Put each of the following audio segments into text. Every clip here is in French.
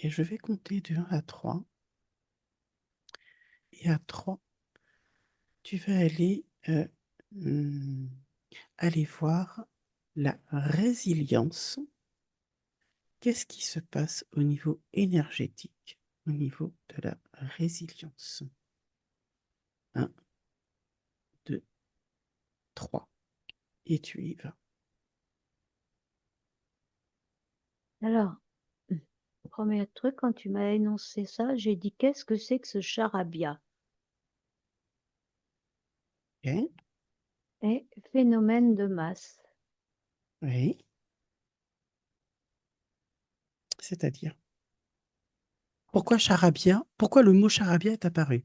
et je vais compter de 1 à 3. Et à 3, tu vas mmh, aller voir la résilience. Qu'est-ce qui se passe au niveau énergétique, au niveau de la résilience? 1, 2, 3 et tu y vas. Alors, premier truc, quand tu m'as énoncé ça, j'ai dit, qu'est-ce que c'est que ce charabia? OK, Et phénomène de masse. oui, c'est-à-dire? Pourquoi charabia? Pourquoi le mot charabia est apparu?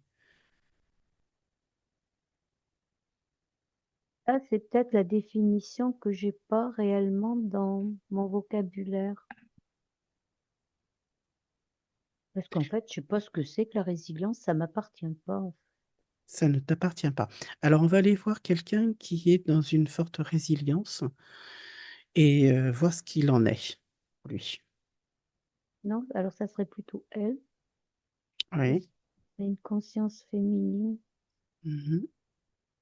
Ça, c'est peut-être la définition que j'ai pas réellement dans mon vocabulaire. Parce qu'en fait, je sais pas ce que c'est que la résilience, ça m'appartient pas. Ça ne t'appartient pas. Alors on va aller voir quelqu'un qui est dans une forte résilience et voir ce qu'il en est, lui. Non, alors ça serait plutôt elle. Oui. C'est une conscience féminine. Mmh.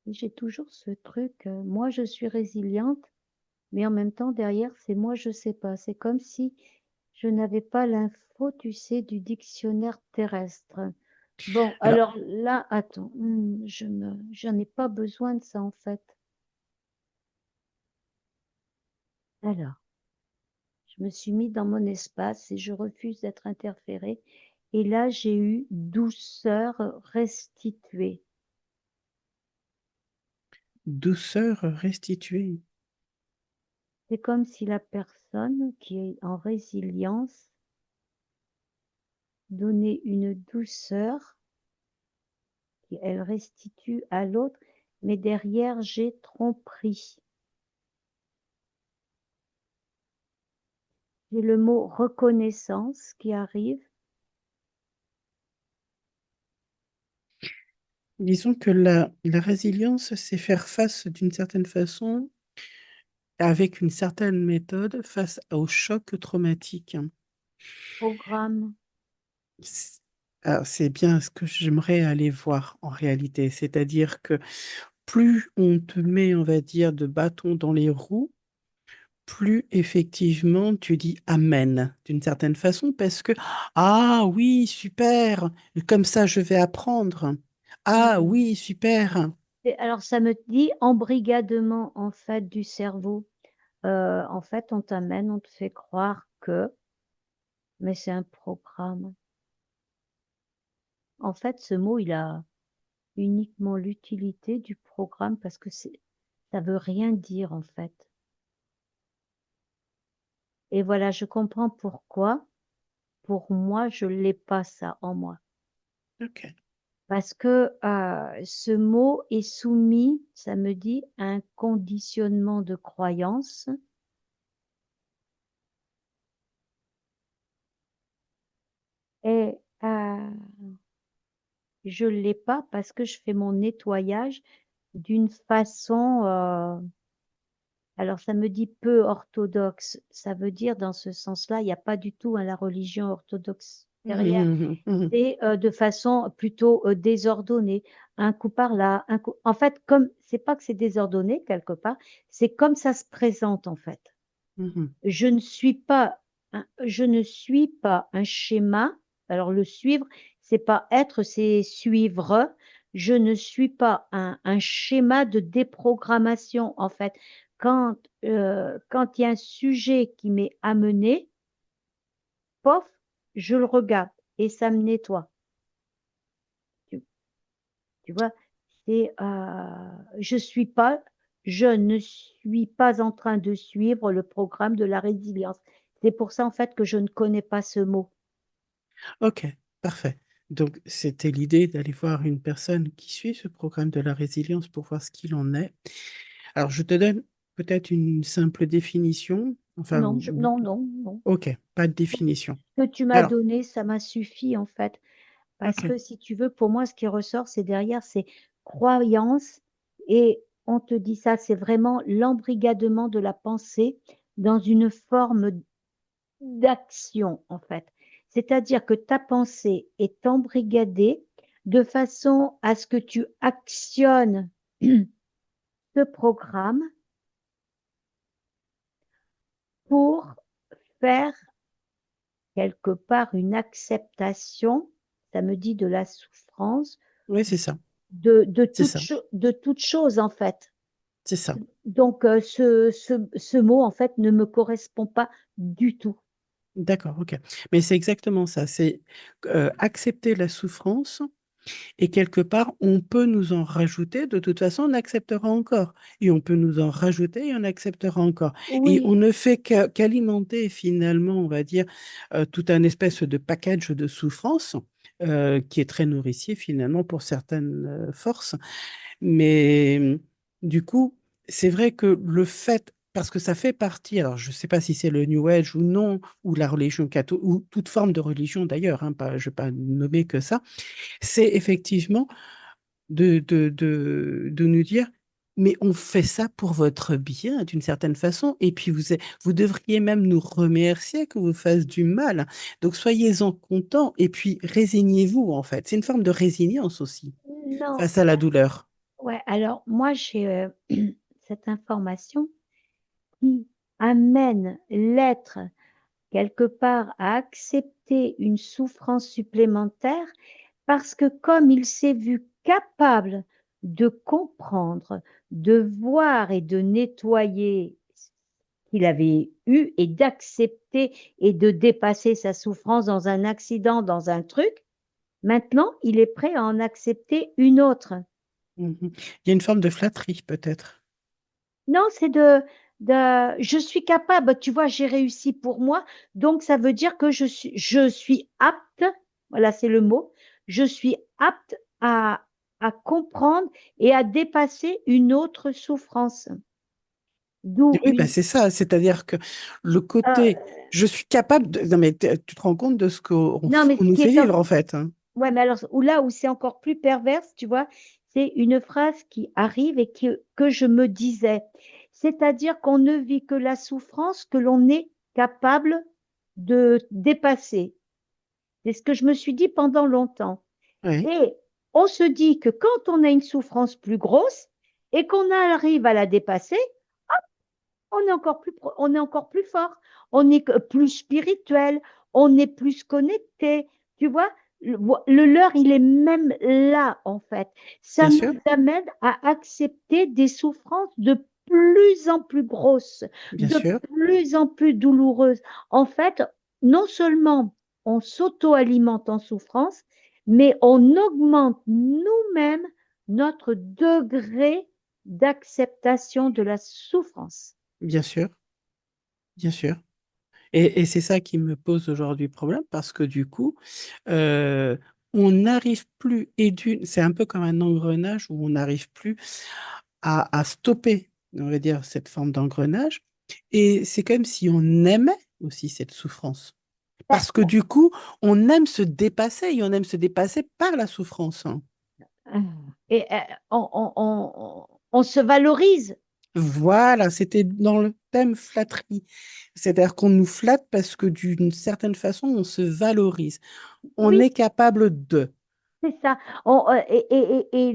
Et j'ai toujours ce truc, moi je suis résiliente, mais en même temps derrière c'est moi je sais pas. C'est comme si je n'avais pas l'info, tu sais, du dictionnaire terrestre. Bon, Alors alors là, attends, j'en ai pas besoin de ça en fait. Alors, je me suis mis dans mon espace et je refuse d'être interférée. Et là, j'ai eu douceur restituée. douceur restituée. C'est comme si la personne qui est en résilience donnait une douceur qu'elle restitue à l'autre, mais derrière, j'ai tromperie. J'ai le mot reconnaissance qui arrive. Disons que la résilience, c'est faire face d'une certaine façon, avec une certaine méthode, face au choc traumatique. Programme. C Alors c'est bien ce que j'aimerais aller voir en réalité. C'est-à-dire que plus on te met, on va dire, de bâtons dans les roues, plus effectivement tu dis «amen» d'une certaine façon parce que: «Ah oui, super, comme ça je vais apprendre. Ah Hmm. oui, super». Et alors, ça me dit embrigadement, en fait, du cerveau. En fait, on t'amène, on te fait croire que, mais c'est un programme. En fait, ce mot, il a uniquement l'utilité du programme parce que ça veut rien dire, en fait. Et voilà, je comprends pourquoi. Pour moi, je l'ai pas ça en moi. OK. Parce que ce mot est soumis, ça me dit, à un conditionnement de croyance. Et je l'ai pas parce que je fais mon nettoyage d'une façon, alors ça me dit peu orthodoxe. Ça veut dire dans ce sens-là, il n'y a pas du tout la religion orthodoxe derrière. Mmh mh. C'est de façon plutôt désordonnée. Un coup par là, un coup. En fait, comme c'est pas que c'est désordonné quelque part, c'est comme ça se présente en fait. Mmh. Je ne suis pas un schéma. Alors le suivre, c'est pas être, c'est suivre. Je ne suis pas un schéma de déprogrammation en fait. Quand il y a un sujet qui m'est amené, pof, je le regarde et ça me nettoie. Tu, tu vois, je ne suis pas en train de suivre le programme de la résilience. C'est pour ça en fait que je ne connais pas ce mot. OK, parfait. Donc c'était l'idée d'aller voir une personne qui suit ce programme de la résilience pour voir ce qu'il en est. Alors je te donne peut-être une simple définition, enfin Non, ou non, non, non. OK, pas de définition. Ce que tu m'as Alors donné, ça m'a suffi en fait. Parce OK. que si tu veux, pour moi, ce qui ressort, c'est derrière, c'est croyance. Et on te dit ça, c'est vraiment l'embrigadement de la pensée dans une forme d'action, en fait. C'est-à-dire que ta pensée est embrigadée de façon à ce que tu actionnes ce programme pour faire quelque part une acceptation, ça me dit de la souffrance, Oui, c'est ça. C'est ça. de toute chose en fait. C'est ça. Donc ce mot en fait ne me correspond pas du tout. D'accord, ok. Mais c'est exactement ça. C'est accepter la souffrance. Et quelque part, on peut nous en rajouter. De toute façon, on acceptera encore. Et on peut nous en rajouter et on acceptera encore. Et on Oui, ne fait qu'alimenter finalement, on va dire, tout un espèce de package de souffrance qui est très nourricier finalement pour certaines forces. Mais du coup, c'est vrai que le fait, parce que ça fait partie, alors je ne sais pas si c'est le New Age ou non, ou la religion catholique, ou toute forme de religion d'ailleurs, hein, pas, je ne vais pas nommer que ça, c'est effectivement de nous dire, mais on fait ça pour votre bien d'une certaine façon, et puis vous devriez même nous remercier que vous fasse du mal. Donc soyez-en contents, et puis résignez-vous en fait. C'est une forme de résilience aussi non. face à la douleur. Ouais, alors moi j'ai cette information qui amène l'être quelque part à accepter une souffrance supplémentaire parce que comme il s'est vu capable de comprendre, de voir et de nettoyer ce qu'il avait eu et d'accepter et de dépasser sa souffrance dans un accident, dans un truc, maintenant il est prêt à en accepter une autre. Mhm. Il y a une forme de flatterie peut-être. Non, c'est je suis capable, tu vois, j'ai réussi pour moi, donc ça veut dire que je suis apte, voilà, c'est le mot, je suis apte à comprendre et à dépasser une autre souffrance. D'où, Oui, bah c'est ça, c'est-à-dire que le côté, euh, je suis capable de... Non, mais tu te rends compte de ce qu'on non, mais on ce nous qui fait est, vivre en fait, hein. ouais, mais alors, là où c'est encore plus perverse, tu vois, c'est une phrase qui arrive et que je me disais. C'est-à-dire qu'on ne vit que la souffrance que l'on est capable de dépasser. C'est ce que je me suis dit pendant longtemps. Oui, Et on se dit que quand on a une souffrance plus grosse et qu'on arrive à la dépasser, on est encore plus fort, on est plus spirituel, on est plus connecté. Tu vois, le leurre, il est même là, en fait. Ça bien nous sûr, amène à accepter des souffrances de plus en plus grosses, bien de sûr, plus en plus douloureuses. En fait, non seulement on s'auto-alimente en souffrance, mais on augmente nous-mêmes notre degré d'acceptation de la souffrance. bien sûr, bien sûr. Et c'est ça qui me pose aujourd'hui problème parce que du coup, euh, on n'arrive plus, c'est un peu comme un engrenage où on n'arrive plus à stopper, on va dire, cette forme d'engrenage. Et c'est comme si on aimait aussi cette souffrance. Parce que du coup, on aime se dépasser et on aime se dépasser par la souffrance, hein. Et on se valorise. Voilà, c'était dans le thème flatterie. C'est-à-dire qu'on nous flatte parce que d'une certaine façon, on se valorise. On Oui, est capable de. c'est ça. Et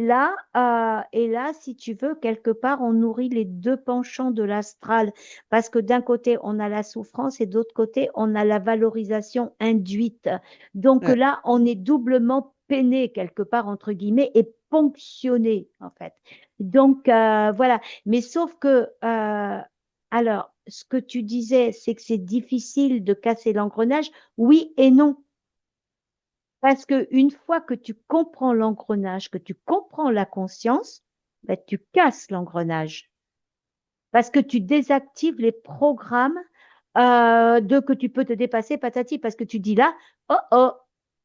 là, si tu veux, quelque part, on nourrit les deux penchants de l'astral. Parce que d'un côté, on a la souffrance et d'autre côté, on a la valorisation induite. Donc Ouais, là, on est doublement peiné, quelque part, entre guillemets, et ponctionné, en fait. Donc, voilà. Mais sauf que, alors, ce que tu disais, c'est que c'est difficile de casser l'engrenage. Oui et non. Parce que une fois que tu comprends l'engrenage, que tu comprends la conscience, ben, tu casses l'engrenage. Parce que tu désactives les programmes de que tu peux te dépasser, patati, parce que tu dis là, oh oh,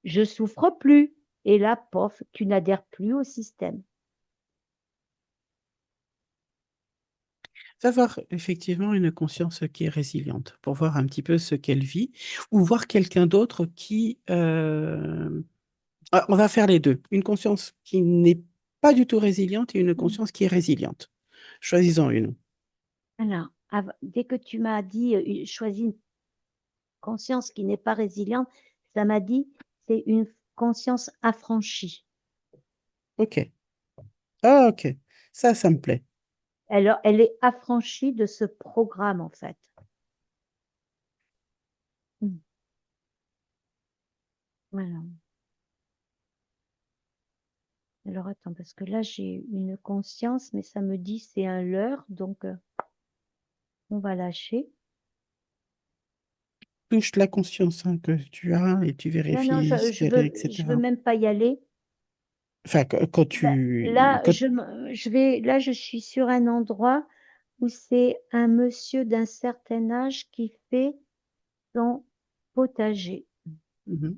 je souffre plus. Et là, pof, tu n'adhères plus au système. d'avoir effectivement une conscience qui est résiliente pour voir un petit peu ce qu'elle vit ou voir quelqu'un d'autre qui... on va faire les deux. Une conscience qui n'est pas du tout résiliente et une conscience qui est résiliente. Choisissons une. Alors, dès que tu m'as dit choisis une conscience qui n'est pas résiliente, Ça m'a dit, c'est une conscience affranchie. Ok. Ah, ok. Ça me plaît. Alors, elle est affranchie de ce programme, en fait. Mm. Voilà. Alors, attends, parce que là, j'ai une conscience, mais ça me dit c'est un leurre, donc on va lâcher. Touche la conscience hein, que tu as et tu Non, non, vérifies ce qu'il y a, je veux etc. même pas y aller. Enfin, quand Ben, tu... Quand... là, je suis sur un endroit où c'est un monsieur d'un certain âge qui fait son potager. Mhm.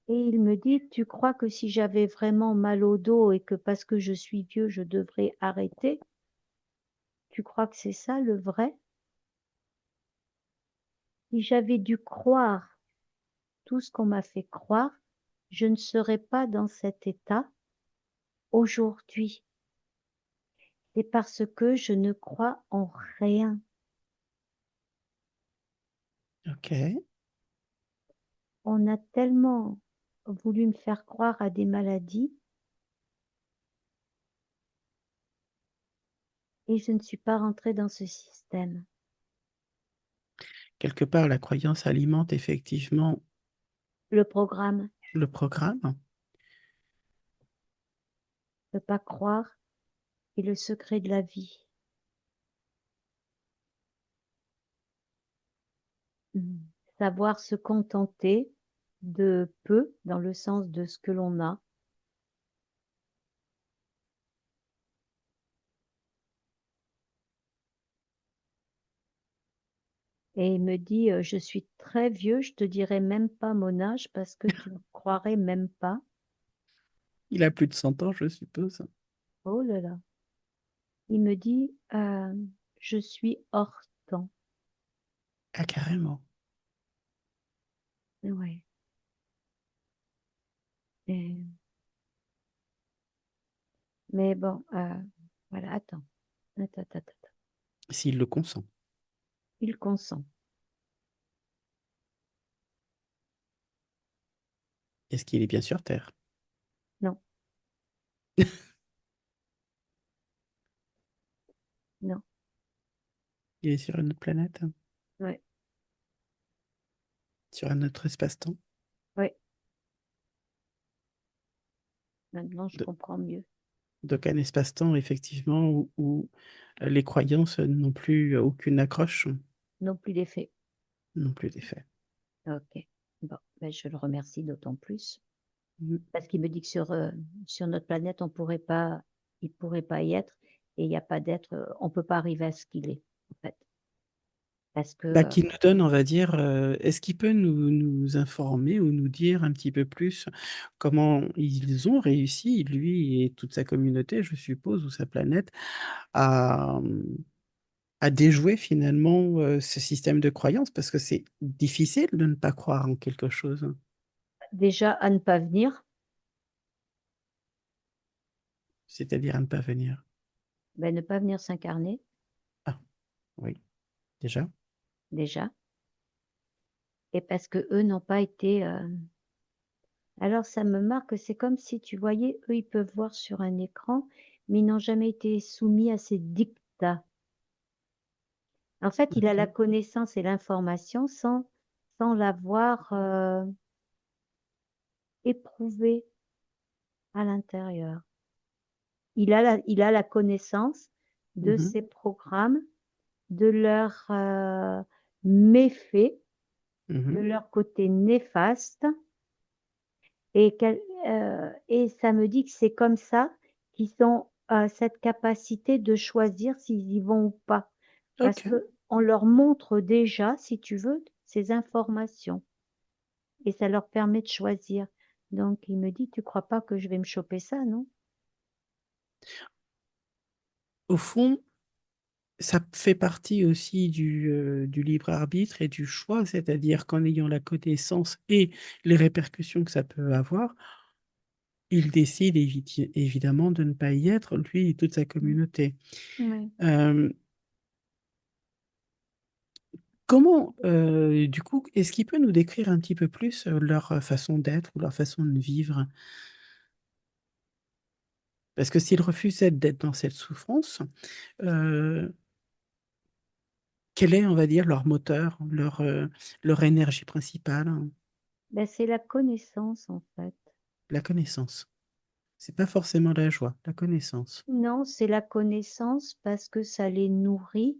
Et il me dit, tu crois que si j'avais vraiment mal au dos et que parce que je suis vieux, je devrais arrêter? Tu crois que c'est ça le vrai? Si j'avais dû croire tout ce qu'on m'a fait croire, je ne serais pas dans cet état aujourd'hui. C'est parce que je ne crois en rien. Ok. On a tellement voulu me faire croire à des maladies et je ne suis pas rentrée dans ce système. Quelque part, la croyance alimente effectivement Le programme le programme. ne pas croire est le secret de la vie. Mm. Savoir se contenter de peu dans le sens de ce que l'on a. Et il me dit, je suis très vieux, je te dirai même pas mon âge parce que tu ne croirais même pas. Il a plus de 100 ans, je suppose. Oh là là. Il me dit, je suis hors temps. Ah, carrément. Ouais. Et- mais bon, voilà, attends. Attends, attends, attends. S'il le consent. Il consent. Est-ce qu'il est bien sur Terre? Non, non, Il est sur une autre planète? ouais, Sur un autre espace-temps? ouais. Maintenant, je De- comprends mieux. Donc un espace-temps, effectivement, où les croyances n'ont plus aucune accroche, Non plus d'effet. non plus d'effet. Ok. Bon, ben, je le remercie d'autant plus. Mhm. Parce qu'il me dit que sur notre planète, il pourrait pas y être et il n'y a pas d'être, on peut pas arriver à ce qu'il est, en fait. Parce que, Bah, qui nous donne, on va dire, est-ce qu'il peut nous informer ou nous dire un petit peu plus comment ils ont réussi, lui et toute sa communauté, je suppose, ou sa planète, à, à déjouer finalement ce système de croyance, parce que c'est difficile de ne pas croire en quelque chose, déjà, à ne pas venir, c'est-à-dire à ne pas venir. ben, ne pas venir s'incarner, Ah, oui, déjà. déjà. Et parce que eux n'ont pas été, alors ça me marque, c'est comme si tu voyais, eux, ils peuvent voir sur un écran, mais ils n'ont jamais été soumis à ces dictats. En fait, il a la Ok. connaissance et l'information sans l'avoir éprouvé à l'intérieur. Il a la connaissance de Mhm, ces programmes, de leurs méfaits, de mhm. leur côté néfaste, et ça me dit que c'est comme ça qu'ils ont cette capacité de choisir s'ils y vont ou pas. Parce Ok. que on leur montre déjà, si tu veux, ces informations et ça leur permet de choisir. Donc, il me dit, tu crois pas que je vais me choper ça, non? Au fond, ça fait partie aussi du libre arbitre et du choix, c'est-à-dire qu'en ayant la connaissance et les répercussions que ça peut avoir, il décide évidemment de ne pas y être, lui et toute sa Mm. communauté. Ouais. Euh, Comment, du coup, est-ce qu'il peut nous décrire un petit peu plus leur façon d'être ou leur façon de vivre? Parce que s'ils refusaient d'être dans cette souffrance, euh, quel est, on va dire, leur moteur, leur énergie principale? Ben, c'est la connaissance, en fait. La connaissance. C'est pas forcément la joie, la connaissance. Non, c'est la connaissance parce que ça les nourrit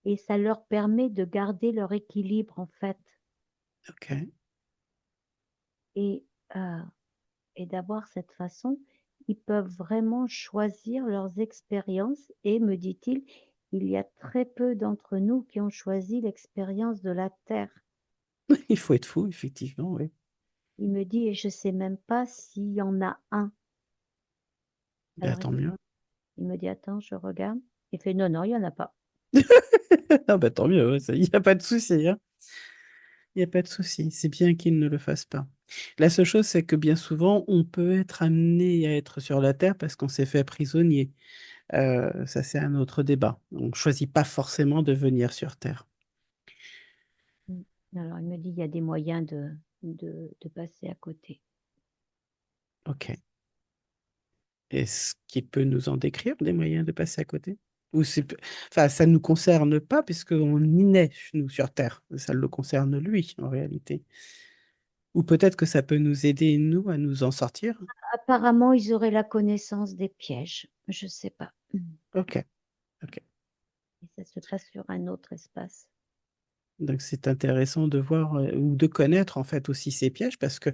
et ça leur permet de garder leur équilibre, en fait, Ok. et, euh, et d'avoir cette façon, ils peuvent vraiment choisir leurs expériences. Et, me dit-il, il y a très peu d'entre nous qui ont choisi l'expérience de la Terre. Il faut être fou, effectivement, oui. Il me dit, et je sais même pas s'il y en a un. Ben, Alors, tant mieux. il me dit, attends, je regarde. Il fait, non, non, il n'y en a pas. Ah ben, tant mieux, il n'y a pas de souci, hein. Il n'y a pas de souci. C'est bien qu'ils ne le fassent pas. La seule chose, c'est que bien souvent, on peut être amené à être sur la Terre parce qu'on s'est fait prisonnier. Ça, c'est un autre débat. On ne choisit pas forcément de venir sur Terre. Mm. Alors, il me dit, il y a des moyens de passer à côté. OK. Est-ce qu'il peut nous en décrire des moyens de passer à côté? Ou enfin, ça ne nous concerne pas puisqu'on y naît, nous, sur Terre. Ça le concerne lui, en réalité. Ou peut-être que ça peut nous aider, nous, à nous en sortir. Apparemment, ils auraient la connaissance des pièges. Je sais pas. Mm. OK. OK. Et ça se passe sur un autre espace. Donc, c'est intéressant de voir ou de connaître, en fait, aussi ces pièges parce que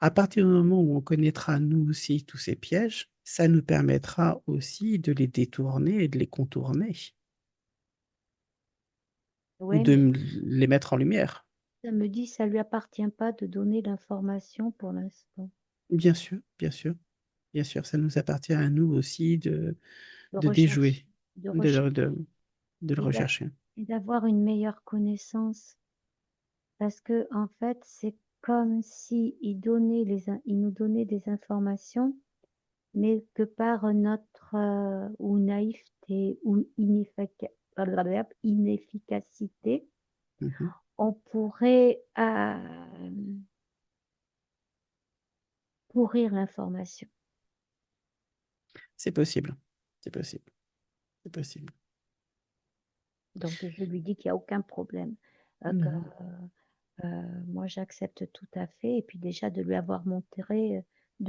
à partir du moment où on connaîtra, nous aussi, tous ces pièges, ça nous permettra aussi de les détourner et de les contourner ou Ouais, de mais les mettre en lumière. ça me dit, ça lui appartient pas de donner l'information pour l'instant. Bien sûr, bien sûr. Bien sûr, ça nous appartient à nous aussi De de recherche, déjouer, de de, recherche de, de le et rechercher. et d'avoir une meilleure connaissance. Parce que, en fait, c'est comme si il nous donnait des informations, mais que par notre ou naïveté ou inefficacité, Mhm. on pourrait pourrir l'information. C'est possible. C'est possible. C'est possible. Donc, je lui dis qu'il n'y a aucun problème, que Mhm. moi, j'accepte tout à fait. Et puis déjà, de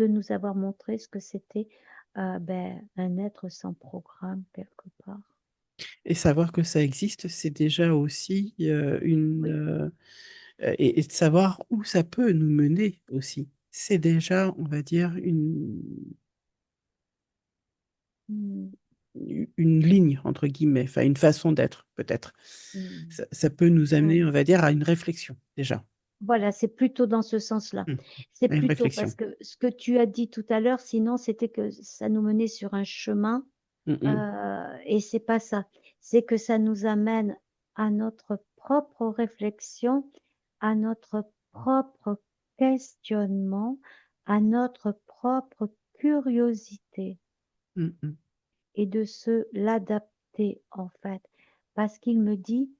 nous avoir montré ce que c'était ben, un être sans programme quelque part. Et savoir que ça existe, c'est déjà aussi Oui. et de savoir où ça peut nous mener aussi. C'est déjà, on va dire, Mm, une ligne, entre guillemets, enfin une façon d'être, peut-être. mm. Ça peut nous amener, Ouais. on va dire, à une réflexion, déjà. Voilà, c'est plutôt dans ce sens-là. Hmm. C'est À une plutôt parce réflexion. que ce que tu as dit tout à l'heure, sinon, c'était que ça nous menait sur un chemin, Hmm, hmm, et c'est pas ça. C'est que ça nous amène à notre propre réflexion, à notre propre questionnement, à notre propre curiosité hmm, hmm. et de se l'adapter en fait. Parce qu'il me dit,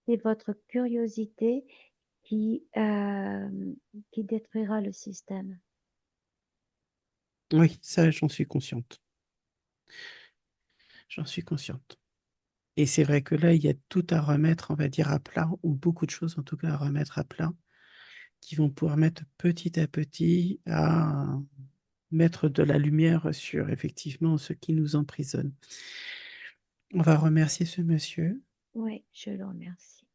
c'est votre curiosité qui, euh, qui détruira le système. Oui, ça, j'en suis consciente. J'en suis consciente. Et c'est vrai que là, il y a tout à remettre, on va dire, à plat, ou beaucoup de choses en tout cas à remettre à plat, qui vont pouvoir mettre petit à petit à mettre de la lumière sur effectivement ce qui nous emprisonne. On va remercier ce monsieur. Oui, je le remercie.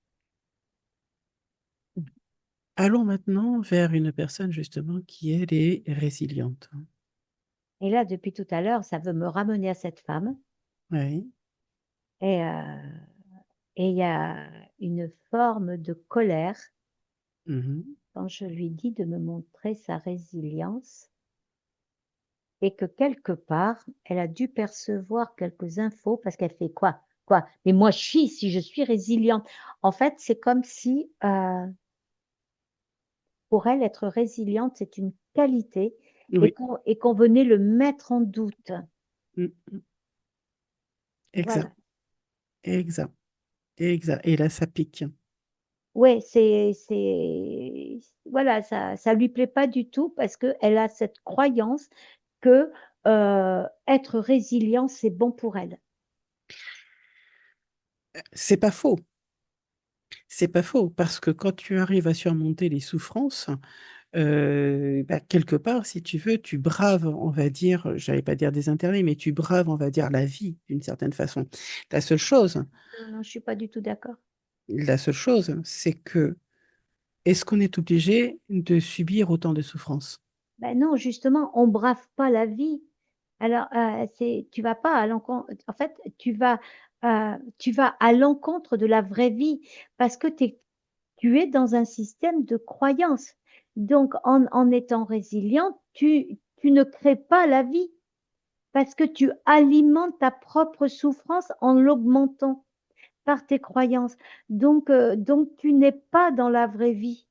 Allons maintenant vers une personne justement qui, elle, est résiliente. Et là, depuis tout à l'heure, ça veut me ramener à cette femme. Oui. Et et il y a une forme de colère Mhm. quand je lui dis de me montrer sa résilience et que quelque part, elle a dû percevoir quelques infos parce qu'elle fait quoi? Quoi? Mais moi, si je suis résiliente. En fait, c'est comme si pour elle, être résiliente, c'est une qualité Oui, et qu'on venait le mettre en doute. mm, exact, Voilà. exact, exact. Et là, ça pique. Ouais, voilà, ça lui plaît pas du tout parce que elle a cette croyance que être résilient, c'est bon pour elle. C'est pas faux. C'est pas faux, parce que quand tu arrives à surmonter les souffrances, bah, quelque part, si tu veux, tu braves, on va dire, j'allais pas dire des internets, mais tu braves, on va dire, la vie d'une certaine façon. La seule chose, Non, non, je suis pas du tout d'accord. la seule chose, c'est que est-ce qu'on est obligé de subir autant de souffrances? Ben non, justement, on brave pas la vie. Alors, tu vas pas à l'encontre. En fait, tu vas à l'encontre de la vraie vie parce que tu es dans un système de croyance. Donc, en étant résilient, tu ne crées pas la vie parce que tu alimentes ta propre souffrance en l'augmentant par tes croyances. Donc, tu n'es pas dans la vraie vie.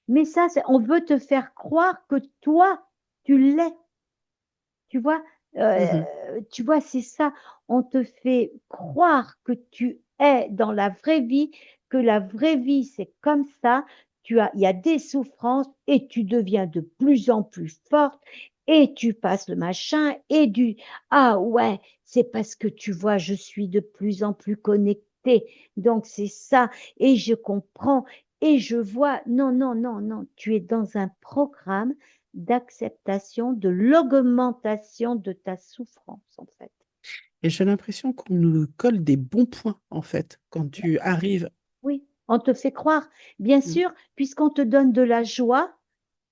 Mais ça, on veut te faire croire que toi, tu l'es. Tu vois, Mhm, c'est ça. On te fait croire que tu es dans la vraie vie, que la vraie vie, c'est comme ça. Il y a des souffrances et tu deviens de plus en plus forte et tu passes le machin ah ouais, c'est parce que tu vois, je suis de plus en plus connectée. Donc c'est ça. Et je comprends et je vois. Non, non, non, non. Tu es dans un programme d'acceptation de l'augmentation de ta souffrance, en fait. et j'ai l'impression qu'on nous colle des bons points, en fait, quand tu arrives. Oui, on te fait croire, bien Mm, sûr, puisqu'on te donne de la joie,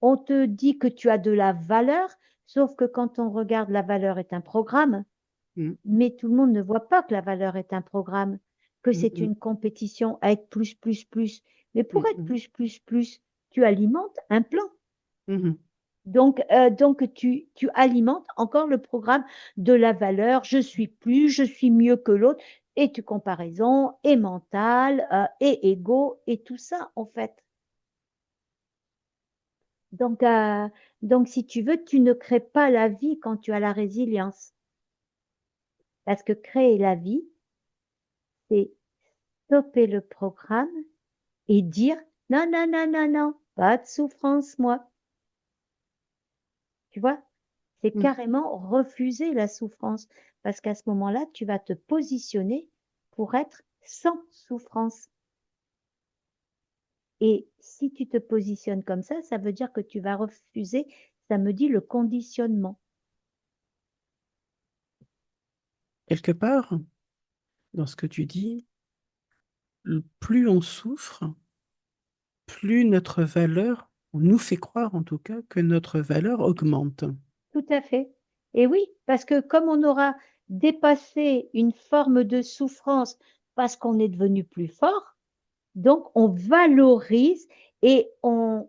on te dit que tu as de la valeur, sauf que quand on regarde, la valeur est un programme, mm, mais tout le monde ne voit pas que la valeur est un programme, que mm, c'est mm, une compétition à être plus, plus, plus. Mais pour mm, être mm, plus, plus, plus, tu alimentes un plan. mhm. Donc tu alimentes encore le programme de la valeur, je suis plus, je suis mieux que l'autre, et tu comparaison, et mental, et égo, et tout ça, en fait. Donc, euh, donc, si tu veux, tu ne crées pas la vie quand tu as la résilience. Parce que créer la vie, c'est stopper le programme et dire, non, non, non, non, non, pas de souffrance, moi. Tu vois? C'est Mm. carrément refuser la souffrance parce qu'à ce moment-là, tu vas te positionner pour être sans souffrance. Et si tu te positionnes comme ça veut dire que tu vas refuser, ça me dit le conditionnement. Quelque part, dans ce que tu dis, plus on souffre, plus notre valeur, on nous fait croire en tout cas que notre valeur augmente. Tout à fait. Et oui, parce que comme on aura dépassé une forme de souffrance parce qu'on est devenu plus fort, donc on valorise et on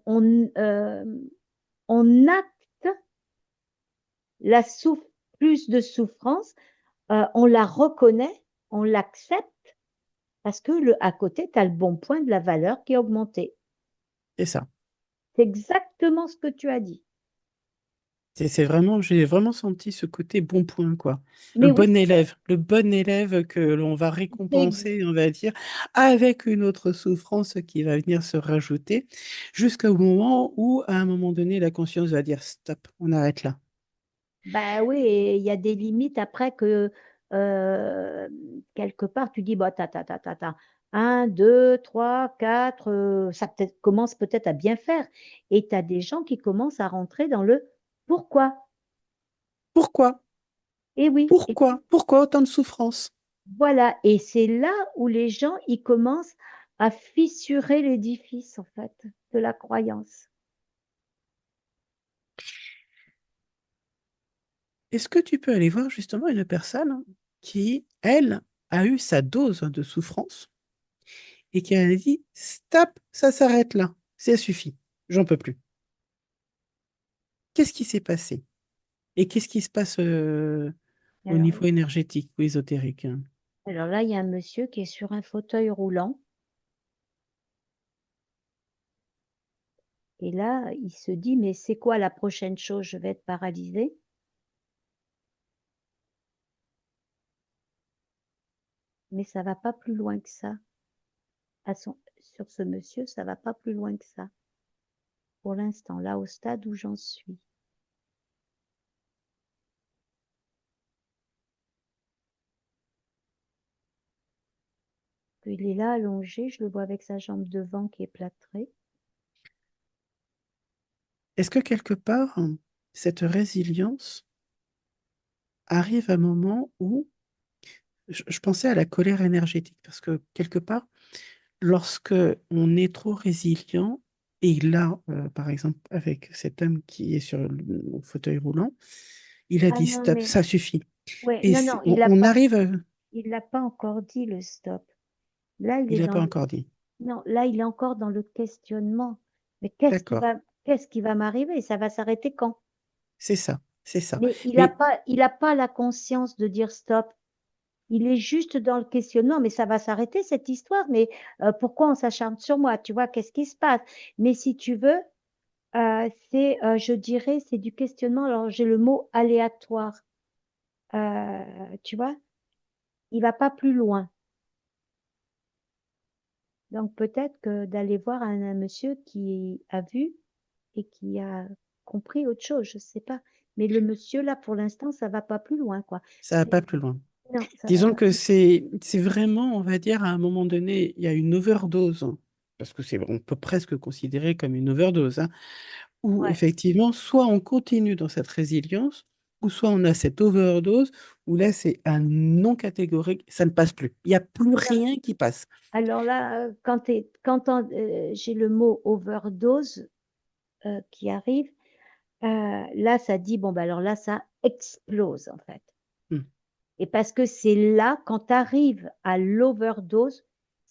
acte plus de souffrance, on la reconnaît, on l'accepte, parce que à côté, tu as le bon point de la valeur qui est augmenté. C'est ça. C'est exactement ce que tu as dit. C'est vraiment, j'ai vraiment senti ce côté bon point, quoi. Mais oui, Le bon élève que l'on va c'est ex- récompenser, on va dire, avec une autre souffrance qui va venir se rajouter, jusqu'au moment où, à un moment donné, la conscience va dire stop, on arrête là. bah oui, et il y a des limites après que euh, quelque part tu dis bah ta 1, 2, 3, 4, ça commence peut-être à bien faire. Et tu as des gens qui commencent à rentrer dans le pourquoi. Pourquoi? Et oui, et Pourquoi? Pourquoi autant de souffrance? voilà, et c'est là où les gens, ils commencent à fissurer l'édifice, en fait, de la croyance. Est-ce que tu peux aller voir justement une personne qui, elle, a eu sa dose de souffrance et qui a dit stop, ça s'arrête là, ça suffit, j'en peux plus. Qu'est-ce qui s'est passé? Et qu'est-ce qui se passe au Alors, niveau énergétique ou ésotérique, hein? alors là, il y a un monsieur qui est sur un fauteuil roulant, et là, il se dit, mais c'est quoi la prochaine chose? Je vais être paralysé. mais ça va pas plus loin que ça. Sur ce monsieur, ça va pas plus loin que ça. Pour l'instant, là, au stade où j'en suis. Il est là, allongé, je le vois avec sa jambe devant qui est plâtrée. Est-ce que quelque part, cette résilience arrive à un moment où je pensais à la colère énergétique, parce que quelque part, lorsque on est trop résilient, et là, par exemple, avec cet homme qui est sur le fauteuil roulant, il a Ah dit non, stop, mais ça suffit. ouais, Et non, non, on arrive, il l'a pas encore dit le stop. Là, il il est n'a dans pas le, encore dit. non, là, il est encore dans le questionnement. Mais D'accord, qu'est-ce qui va m'arriver? Ça va s'arrêter quand? c'est ça, c'est ça. Mais Mais il a pas la conscience de dire stop. Il est juste dans le questionnement, mais ça va s'arrêter cette histoire. Mais pourquoi on s'acharne sur moi? Tu vois, qu'est-ce qui se passe? Mais si tu veux, je dirais, c'est du questionnement. Alors, j'ai le mot aléatoire. Tu vois, il va pas plus loin. Donc, peut-être que d'aller voir un monsieur qui a vu et qui a compris autre chose, je sais pas. Mais le monsieur, là, pour l'instant, ça va pas plus loin, quoi. ça va pas plus loin. Non, ça va Disons pas que plus. c'est vraiment, on va dire, à un moment donné, il y a une overdose, parce que on peut presque considérer comme une overdose, hein, où Ouais. effectivement, soit on continue dans cette résilience, ou soit on a cette overdose, où là, c'est un non catégorique, ça ne passe plus. Il n'y a plus rien qui passe. Alors là, j'ai le mot overdose qui arrive, là, ça dit, bon, bah, alors là, ça explose, en fait. Hmm, Et parce que c'est là, quand tu arrives à l'overdose,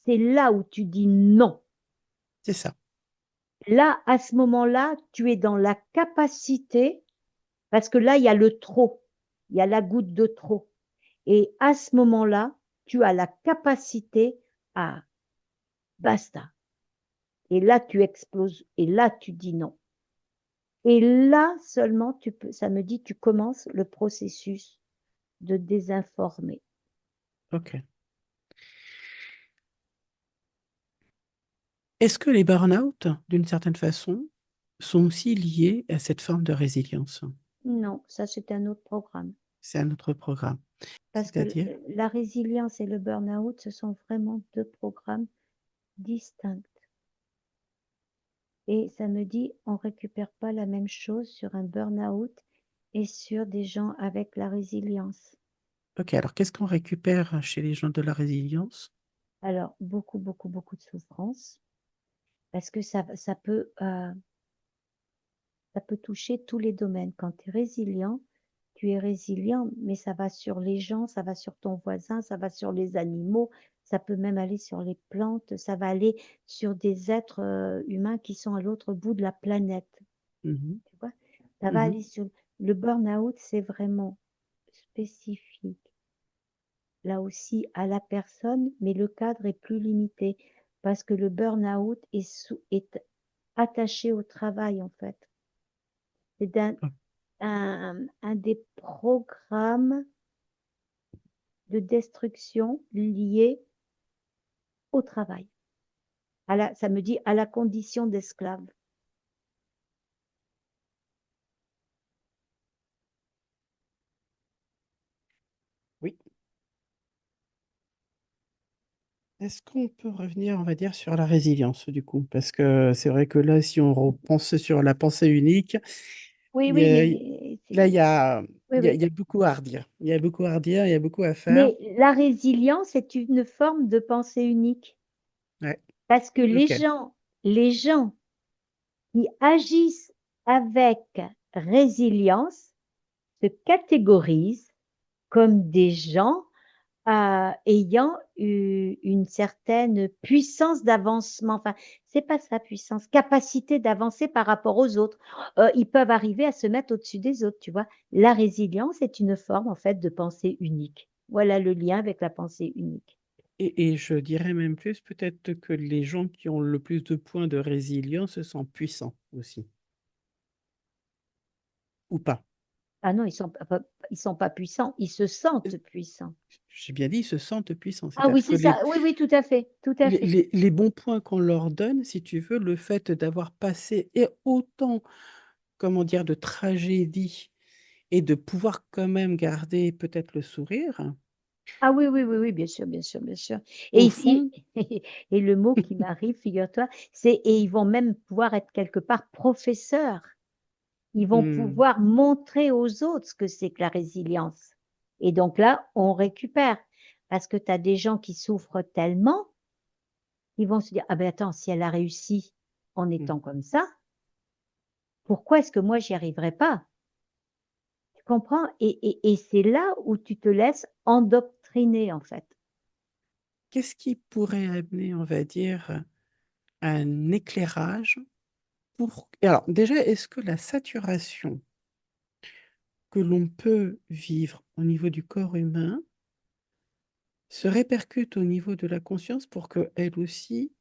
c'est là où tu dis non. c'est ça. Là, à ce moment-là, tu es dans la capacité, parce que là, il y a le trop, il y a la goutte de trop. Et à ce moment-là, tu as la capacité à basta. Et là, tu exploses. Et là, tu dis non. Et là seulement, ça me dit, tu commences le processus de désinformer. OK. Est-ce que les burn-out, d'une certaine façon, sont aussi liés à cette forme de résilience? Non, ça c'est un autre programme. C'est un autre programme. Parce que C'est-à-dire? la résilience et le burn-out, ce sont vraiment deux programmes distincts. Et ça me dit, on récupère pas la même chose sur un burn-out et sur des gens avec la résilience. OK, alors qu'est-ce qu'on récupère chez les gens de la résilience? Alors, beaucoup, beaucoup, beaucoup de souffrance, parce que ça peut toucher tous les domaines. Quand tu es résilient, mais ça va sur les gens, ça va sur ton voisin, ça va sur les animaux, ça peut même aller sur les plantes, ça va aller sur des êtres humains qui sont à l'autre bout de la planète. Mhm, Tu vois? Ça va mhm. aller sur le burn-out, c'est vraiment spécifique. Là aussi à la personne, mais le cadre est plus limité parce que le burn-out est attaché au travail en fait. C'est un des programmes de destruction liés au travail. Ça me dit à la condition d'esclave. Oui. Est-ce qu'on peut revenir, on va dire, sur la résilience, du coup? Parce que c'est vrai que là, si on repense sur la pensée unique, Oui, il y oui, a- mais là, oui, oui. il y a beaucoup à redire. Il y a beaucoup à redire, il y a beaucoup à faire. Mais la résilience est une forme de pensée unique Ouais, parce que ok. les gens qui agissent avec résilience se catégorisent comme des gens ayant une certaine puissance d'avancement. Enfin, c'est pas sa puissance, capacité d'avancer par rapport aux autres. Ils peuvent arriver à se mettre au-dessus des autres, tu vois. La résilience est une forme, en fait, de pensée unique. Voilà le lien avec la pensée unique. Et je dirais même plus, peut-être que les gens qui ont le plus de points de résilience sont puissants aussi, ou pas. Ah non, ils sont pas puissants, ils se sentent puissants. j'ai bien dit, ils se sentent puissants. Ah oui, C'est-à-dire que c'est ça. Oui, oui, tout à fait, tout à fait. les bons points qu'on leur donne, si tu veux, le fait d'avoir passé et autant, comment dire, de tragédies et de pouvoir quand même garder peut-être le sourire, Ah oui, oui, oui, oui, bien sûr, bien sûr, bien sûr. Et, au fond, et le mot qui m'arrive, figure-toi, c'est et ils vont même pouvoir être quelque part professeurs. Ils vont hmm, pouvoir montrer aux autres ce que c'est que la résilience. Et donc là, on récupère. Parce que tu as des gens qui souffrent tellement, ils vont se dire, ah ben attends, si elle a réussi en hmm. étant comme ça, pourquoi est-ce que moi j'y arriverai pas? Tu comprends? Et c'est là où tu te laisses endoctriner, en fait. Qu'est-ce qui pourrait amener, on va dire, un éclairage pour... Alors, déjà, est-ce que la saturation que l'on peut vivre au niveau du corps humain se répercute au niveau de la conscience pour qu'elle aussi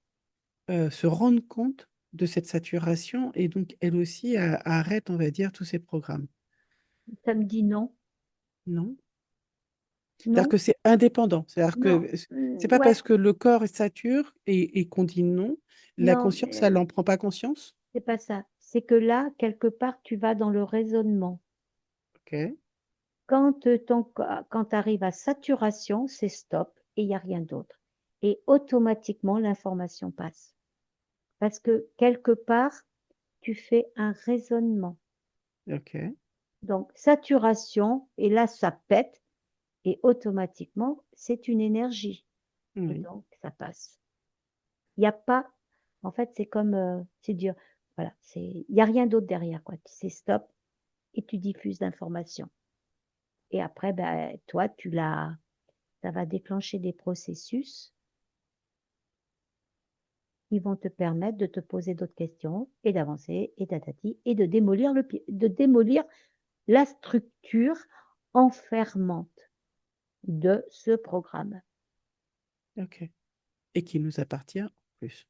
se rende compte de cette saturation et donc elle aussi arrête, on va dire, tous ces programmes? Ça me dit non, Non? C'est-à-dire non, que c'est indépendant. C'est-à-dire non, que c'est pas ouais, parce que le corps est sature et qu'on dit non, la non, conscience, elle n'en prend pas conscience? c'est pas ça. C'est que là, quelque part, tu vas dans le raisonnement. Ok. Quand quand tu arrives à saturation, c'est stop et il n'y a rien d'autre. Et automatiquement, l'information passe. Parce que quelque part, tu fais un raisonnement. Ok. Donc, saturation, et là, ça pète, et automatiquement, c'est une énergie. Et Oui. donc, ça passe. Il n'y a pas, en fait, c'est comme, c'est dur. Voilà, il n'y a rien d'autre derrière, quoi. C'est stop et tu diffuses l'information. Et après, ben, toi, ça va déclencher des processus qui vont te permettre de te poser d'autres questions et d'avancer et tatati et de démolir de démolir la structure enfermante de ce programme. Ok. Et qui nous appartient en plus.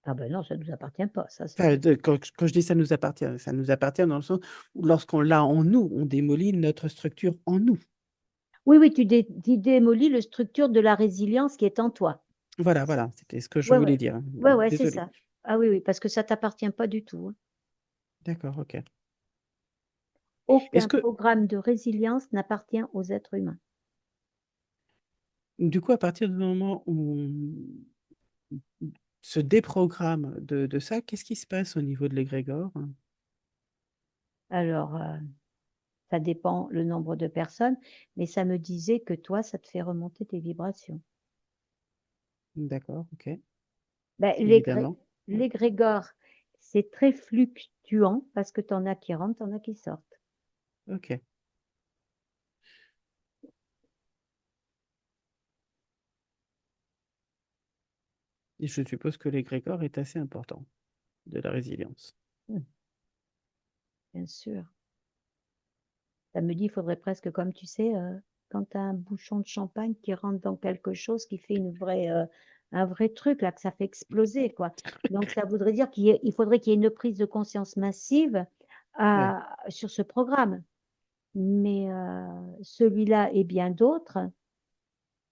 Ah ben non, ça ne nous appartient pas, ça Enfin, c'est... quand je dis ça nous appartient dans le sens où lorsqu'on l'a en nous, on démolit notre structure en nous. Oui, oui, tu démolis la structure de la résilience qui est en toi. Voilà, voilà, c'était ce que je Ouais, voulais ouais, dire, hein. ouais, ouais, c'est Désolée. ça. Ah oui, oui, parce que ça t'appartient pas du tout, hein. D'accord, ok. Est-ce Aucun que, programme de résilience n'appartient aux êtres humains. du coup, à partir du moment où on se déprogramme de ça, qu'est-ce qui se passe au niveau de l'égrégore? Alors, ça dépend le nombre de personnes, mais ça me disait que toi, ça te fait remonter tes vibrations. D'accord, ok. Ben, Évidemment. Ouais. l'égrégore, c'est très fluctuant parce que tu en as qui rentrent, tu en as qui sortent. Ok. Et je suppose que l'égrégore est assez important de la résilience. Hmm, bien sûr. Ça me dit, il faudrait presque, comme tu sais, quand tu as un bouchon de champagne qui rentre dans quelque chose qui fait un vrai truc, là, que ça fait exploser, quoi. Donc, ça voudrait dire il faudrait qu'il y ait une prise de conscience massive Ouais. sur ce programme. Mais celui-là et bien d'autres,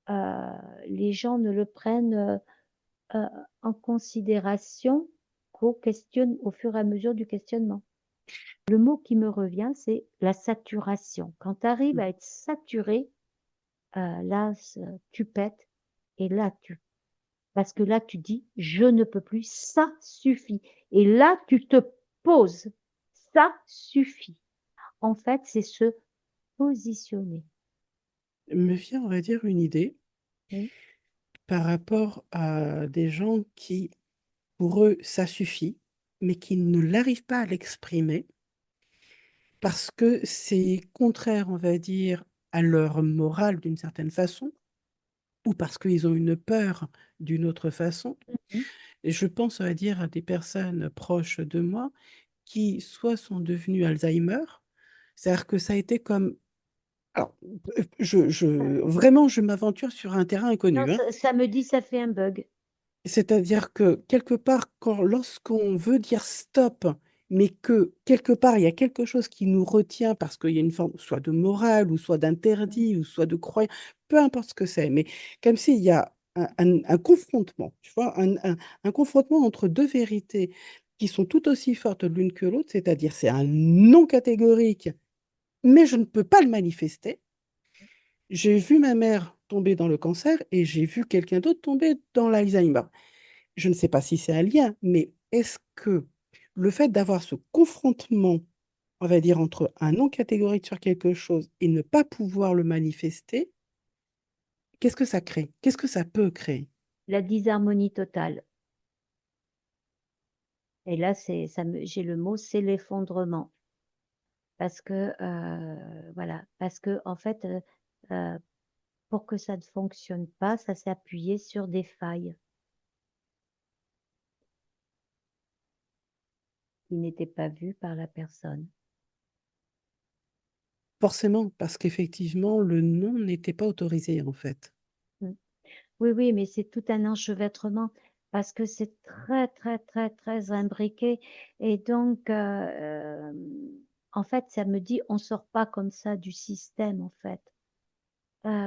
les gens ne le prennent euh, en considération au fur et à mesure du questionnement. Le mot qui me revient, c'est la saturation. Quand tu arrives à être saturé, là, tu pètes et parce que là, tu dis, je ne peux plus, ça suffit. Et là, tu te poses, ça suffit. En fait, c'est se positionner. Me vient, on va dire, une idée Oui. par rapport à des gens qui, pour eux, ça suffit, mais qui ne l'arrivent pas à l'exprimer parce que c'est contraire, on va dire, à leur morale d'une certaine façon, ou parce qu'ils ont une peur d'une autre façon. Mhm. Et je pense, on va dire, à des personnes proches de moi qui soit sont devenues Alzheimer, c'est-à-dire que ça a été comme... Alors, vraiment, je m'aventure sur un terrain Non, inconnu, hein. ça me dit, ça fait un bug. C'est-à-dire que quelque part, lorsqu'on veut dire stop mais que quelque part, il y a quelque chose qui nous retient parce qu'il y a une forme soit de morale, ou soit d'interdit, ou soit de croyance, peu importe ce que c'est, mais comme s'il y a un confrontement, tu vois, un confrontement entre deux vérités qui sont tout aussi fortes l'une que l'autre, c'est-à-dire c'est un non catégorique, mais je ne peux pas le manifester. J'ai vu ma mère tomber dans le cancer et j'ai vu quelqu'un d'autre tomber dans l'Alzheimer. Je ne sais pas si c'est un lien, mais est-ce que le fait d'avoir ce confrontement, on va dire, entre un non catégorique sur quelque chose et ne pas pouvoir le manifester, qu'est-ce que ça crée? Qu'est-ce que ça peut créer? La disharmonie totale. Et là, j'ai le mot, c'est l'effondrement. Parce que, voilà, parce que, en fait, euh, pour que ça ne fonctionne pas, ça s'est appuyé sur des failles qui n'étaient pas vues par la personne. Forcément, parce qu'effectivement, le non n'était pas autorisé, en fait. Mm. Oui, oui, mais c'est tout un enchevêtrement parce que c'est très, très, très, très imbriqué. Et donc, en fait, ça me dit, on sort pas comme ça du système, en fait.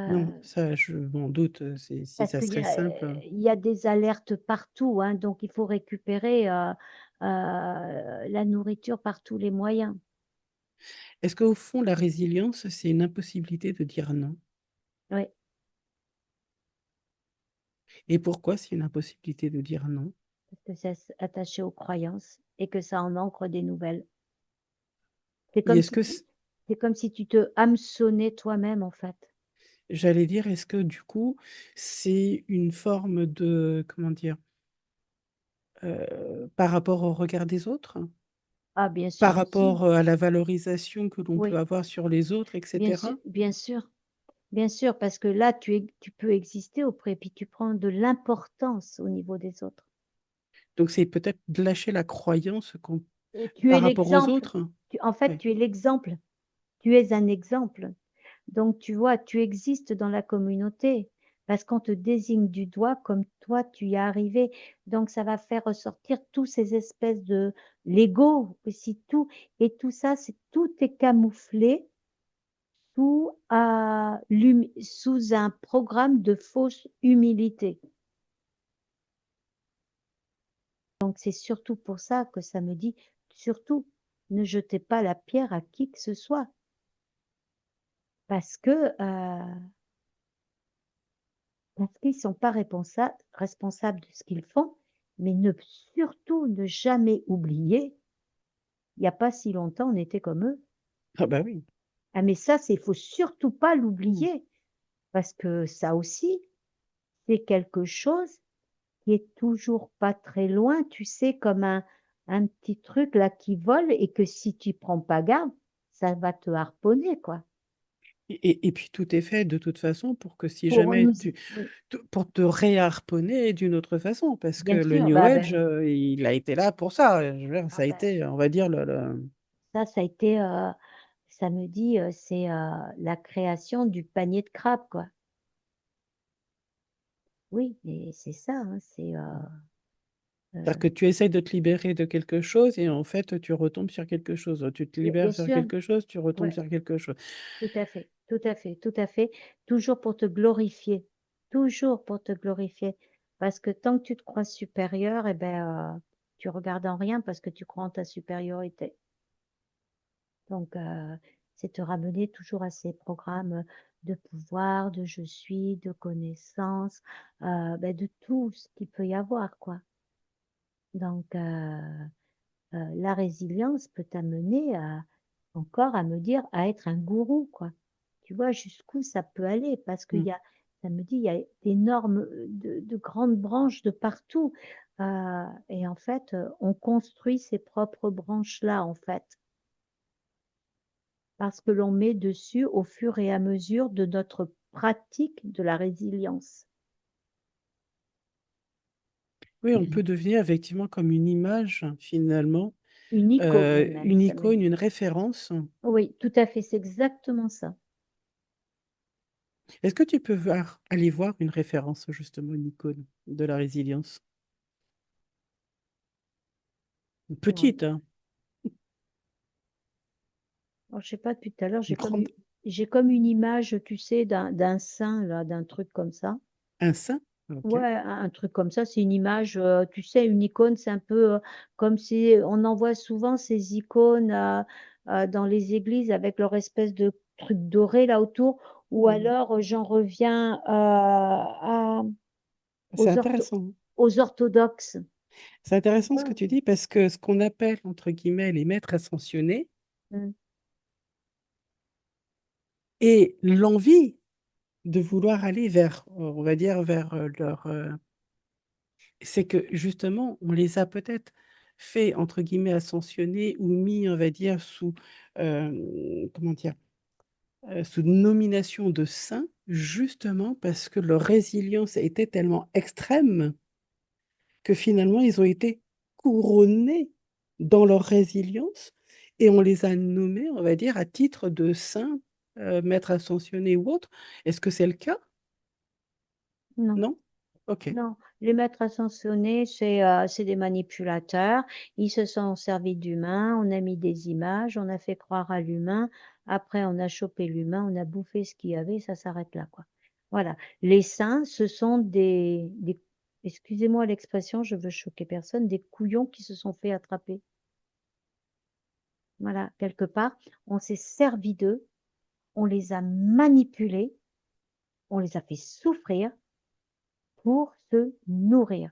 Non, Euh, ça, je m'en doute, si Parce ça qu'il serait simple. il y a des alertes partout, hein, donc il faut récupérer la nourriture par tous les moyens. Est-ce qu'au fond, la résilience, c'est une impossibilité de dire non? Oui, Et pourquoi c'est une impossibilité de dire non? parce que c'est attaché aux croyances et que ça en ancre des nouvelles. C'est Et comme est-ce si que, c'est comme si tu te hameçonnais toi-même, en fait. j'allais dire, est-ce que du coup, c'est une forme de, comment dire, par rapport au regard des autres, Ah, bien par sûr aussi. rapport à la valorisation que l'on peut Oui, avoir sur les autres, bien sûr, etc. bien sûr, bien sûr, parce que là, tu peux exister auprès, puis tu prends de l'importance au niveau des autres. Donc c'est peut-être de lâcher la croyance Tu es par rapport aux l'exemple. autres. En fait, Oui. tu es l'exemple. Tu es un exemple. Donc, tu vois, tu existes dans la communauté parce qu'on te désigne du doigt comme toi, tu y es arrivé. Donc, ça va faire ressortir tous ces espèces de l'ego aussi, tout. Et tout ça, tout est camouflé sous un programme de fausse humilité. Donc, c'est surtout pour ça que ça me dit, surtout, ne jetez pas la pierre à qui que ce soit. Parce que parce qu'ils ne sont pas responsables de ce qu'ils font, mais surtout ne jamais oublier, il n'y a pas si longtemps, on était comme eux. Ah bah oui. Ah, mais ça, il faut surtout pas Mm. l'oublier, parce que ça aussi, c'est quelque chose qui est toujours pas très loin, tu sais, comme un petit truc là qui vole et que si tu prends pas garde, ça va te harponner, quoi. Et puis tout est fait de toute façon pour que si Pour jamais nous, tu, oui, pour te réharponner d'une autre façon, parce que bien le sûr, New Age, il a été là pour ça. Je veux dire, ça a ben, été, on va dire, ça a été, ça me dit, c'est la création du panier de crabes, quoi. Oui, et c'est ça, hein, c'est-à-dire euh, que tu essayes de te libérer de quelque chose et en fait, tu retombes sur quelque chose. Tu te bien libères sur sûr, quelque chose, tu retombes ouais, sur quelque chose. tout à fait, tout à fait, tout à fait. Toujours pour te glorifier, toujours pour te glorifier. Parce que tant que tu te crois supérieur, eh ben, tu regardes en rien parce que tu crois en ta supériorité. Donc, c'est te ramener toujours à ces programmes de pouvoir, de je suis, de connaissance, ben, de tout ce qu'il peut y avoir, quoi. Donc, la résilience peut t'amener encore à me dire à être un gourou, quoi. Tu vois jusqu'où ça peut aller parce Mm. ça me dit, il y a d'énormes, de grandes branches de partout. Et en fait, on construit ses propres branches-là, en fait. Parce que l'on met dessus au fur et à mesure de notre pratique de la résilience. Oui, on peut devenir effectivement comme une image, finalement, Une icône même, une ça me icône, dit. une référence. Oui, tout à fait, c'est exactement ça. Est-ce que tu peux aller voir une référence, justement, une icône de la résilience? Ouais. Petite, hein. Alors, je sais pas, depuis tout à l'heure, Grande, j'ai comme une image, tu sais, d'un saint, là, d'un truc comme ça. un sein, ok. Ouais, un truc comme ça, c'est une image, tu sais, une icône, c'est un peu comme si on en voit souvent ces icônes dans les églises avec leur espèce de truc doré là autour, ou Hmm. alors j'en reviens C'est aux, intéressant. aux orthodoxes. C'est Tu intéressant ce que vois. tu dis parce que ce qu'on appelle, entre guillemets, les maîtres ascensionnés Mm. et l'envie de vouloir aller vers, on va dire, vers leur... c'est que justement, on les a peut-être fait, entre guillemets, ascensionner ou mis, on va dire, sous, comment dire, sous nomination de saints, justement parce que leur résilience était tellement extrême que finalement, ils ont été couronnés dans leur résilience et on les a nommés, on va dire, à titre de saints, maîtres ascensionnés ou autres. Est-ce que c'est le cas? Non. Non? Ok. Non, les maîtres ascensionnés, c'est des manipulateurs. Ils se sont servis d'humains, on a mis des images, on a fait croire à l'humain. Après, on a chopé l'humain, on a bouffé ce qu'il y avait, ça s'arrête là, quoi. Voilà. Les saints, ce sont excusez-moi l'expression, je veux choquer personne, des couillons qui se sont fait attraper. Voilà, quelque part, on s'est servi d'eux, on les a manipulés, on les a fait souffrir pour se nourrir.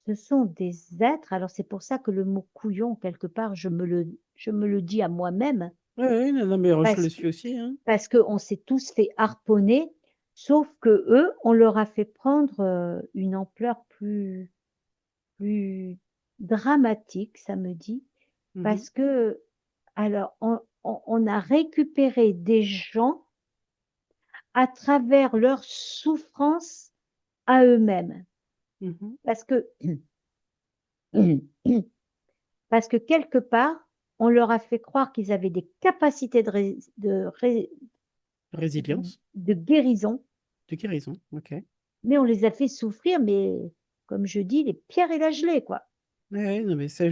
Ce sont des êtres, alors c'est pour ça que le mot couillon, quelque part, je me le dis à moi-même, Oui, oui, non, non, mais je le parce, suis aussi, hein. parce qu'on s'est tous fait harponner, sauf que eux, on leur a fait prendre une ampleur plus dramatique, ça me dit, Mhm, parce que, alors, on a récupéré des gens à travers leur souffrance à eux-mêmes. mhm. Parce que Parce que quelque part, on leur a fait croire qu'ils avaient des capacités Résilience, de guérison, de guérison, ok. mais on les a fait souffrir, mais comme je dis, les pierres et la gelée, quoi. Oui, oui, non, mais ça,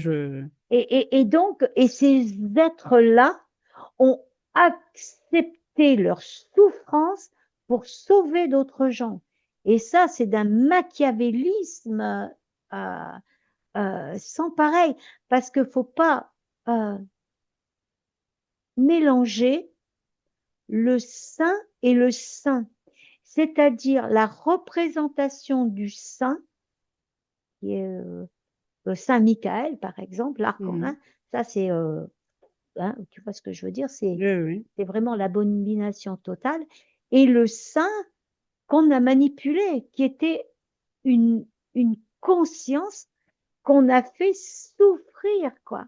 Et donc, et ces êtres-là ont accepté leur souffrance pour sauver d'autres gens. Et ça, c'est d'un machiavélisme euh, sans pareil, parce qu'il ne faut pas mélanger le saint et le saint, c'est-à-dire la représentation du saint, qui est le Saint Michael, par exemple, mhm. l'archange, ça c'est, tu vois ce que je veux dire, Oui, oui, oui. c'est vraiment l'abomination totale, et le saint qu'on a manipulé, qui était une, une conscience qu'on a fait souffrir, quoi.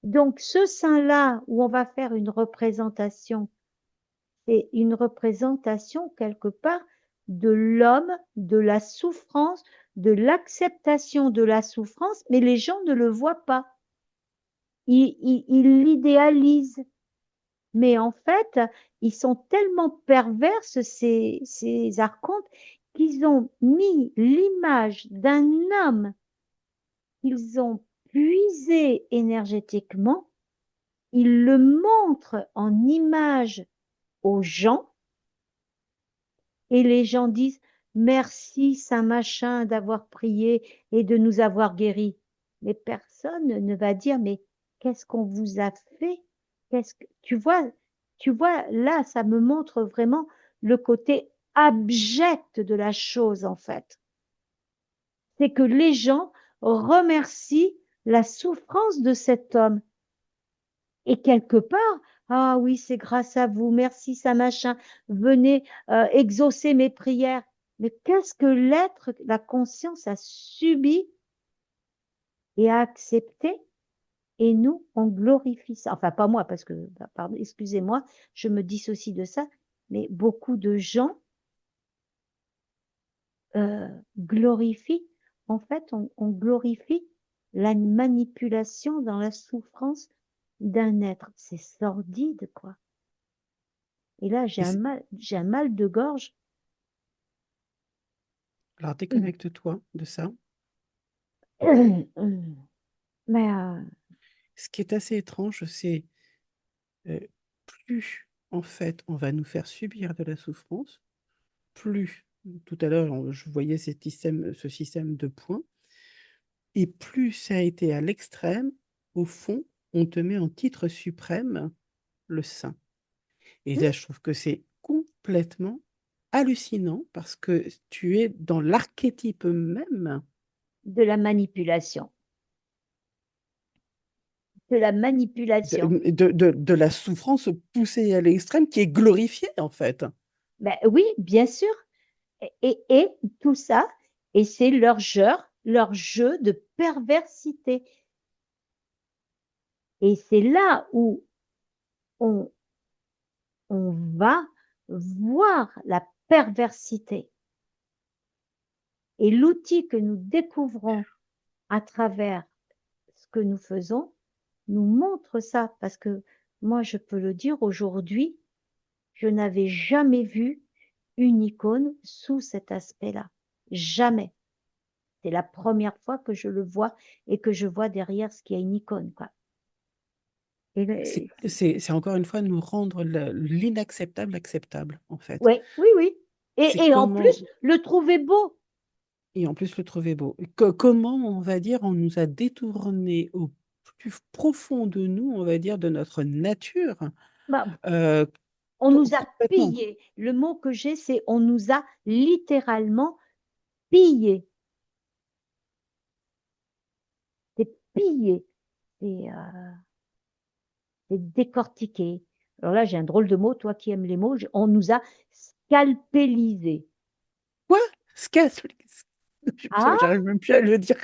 Donc ce saint-là, où on va faire une représentation, c'est une représentation quelque part de l'homme, de la souffrance, de l'acceptation de la souffrance, mais les gens ne le voient pas. Ils l'idéalisent. Mais en fait, ils sont tellement pervers, ces archontes, qu'ils ont mis l'image d'un homme qu'ils ont puisé énergétiquement, ils le montrent en image aux gens. Et les gens disent merci Saint Machin d'avoir prié et de nous avoir guéris. Mais personne ne va dire mais qu'est-ce qu'on vous a fait? Qu'est-ce que tu vois là ça me montre vraiment le côté abject de la chose en fait. C'est que les gens remercient la souffrance de cet homme et quelque part, ah oui, c'est grâce à vous, merci Saint Machin, venez exaucer mes prières. Mais qu'est-ce que l'être, la conscience a subi et a accepté et nous, on glorifie ça. Enfin, pas moi, parce que, pardon, excusez-moi, je me dissocie de ça, mais beaucoup de gens glorifient, en fait, on glorifie la manipulation dans la souffrance d'un être. C'est sordide, quoi. Et là, Et c'est- j'ai un mal de gorge. alors, déconnecte-toi de ça. Mais Ce qui est assez étrange, c'est plus, en fait, on va nous faire subir de la souffrance, plus, tout à l'heure, je voyais ce système de points, et plus ça a été à l'extrême, au fond, on te met en titre suprême le saint. Et Hmm, là, je trouve que c'est complètement hallucinant parce que tu es dans l'archétype même de la manipulation. De la manipulation. de la souffrance poussée à l'extrême qui est glorifiée, en fait. Ben oui, bien sûr. Et tout ça, et c'est leur jeu de perversité. Et c'est là où on, on va voir la perversité. Et l'outil que nous découvrons à travers ce que nous faisons nous montre ça. Parce que moi, je peux le dire aujourd'hui, je n'avais jamais vu une icône sous cet aspect-là. Jamais. C'est la première fois que je le vois et que je vois derrière ce qu'il y a une icône, quoi. C'est encore une fois nous rendre l'inacceptable acceptable, en fait. Ouais, oui, oui. C'est Et en comment, plus, le trouver beau. et en plus le trouver beau. Comment, on va dire, on nous a détourné au plus profond de nous, on va dire, de notre nature, Bah, euh, on nous a complètement. pillé. Le mot que j'ai, c'est on nous a littéralement pillé. C'est pillé. C'est décortiqué. Alors là, j'ai un drôle de mot, toi qui aimes les mots. On nous a scalpélisé. Quoi? Scal- Ah, J'arrive même plus à le dire.